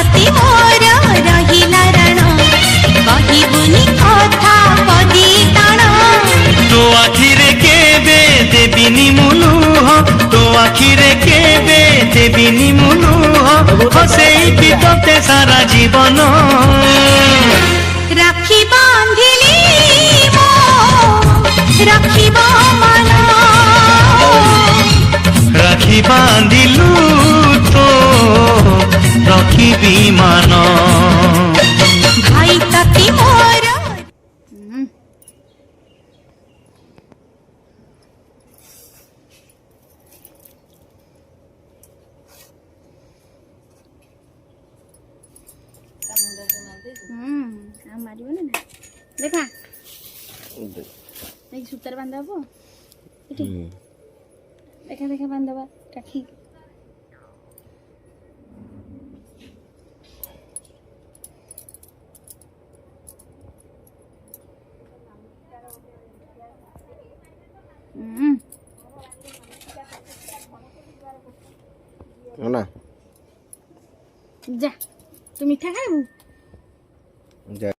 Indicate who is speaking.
Speaker 1: तती मोर रहिला रण कहिबुनी कथा पदी ताण
Speaker 2: तो आखिरे केबे देबिनी मुलुह तो आखिरे केबे देबिनी मुलुह हसेई तते सारा जीवन
Speaker 1: राखी बांधिली मो राखिब मन
Speaker 2: राखी बांधिलु तो रखिबी मान
Speaker 1: भाई तती मोर मारिबने ना देखा एक सूतर बांधबो इठी देखा देखा बांधबा राखी
Speaker 3: ना
Speaker 1: जा तू मिठा खाइबू
Speaker 3: जा